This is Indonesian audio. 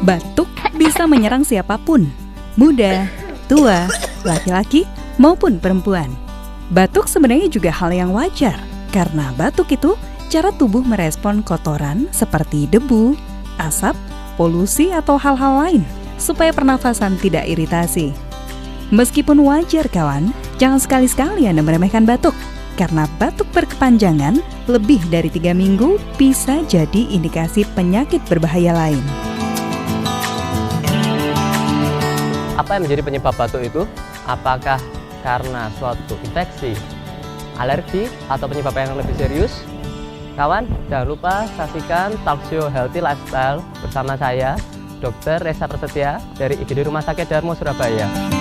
Batuk bisa menyerang siapapun, muda, tua, laki-laki, maupun perempuan. Batuk sebenarnya juga hal yang wajar, karena batuk itu cara tubuh merespon kotoran seperti debu, asap, polusi, atau hal-hal lain, supaya pernafasan tidak iritasi. Meskipun wajar kawan, jangan sekali-sekali Anda meremehkan batuk, karena batuk berkepanjangan lebih dari 3 minggu bisa jadi indikasi penyakit berbahaya lain. Apa yang menjadi penyebab batuk itu? Apakah karena suatu infeksi, alergi, atau penyebab yang lebih serius? Kawan, jangan lupa saksikan Talkshow Healthy Lifestyle bersama saya, Dr. Reza Prasetya dari IGD Rumah Sakit Darmo, Surabaya.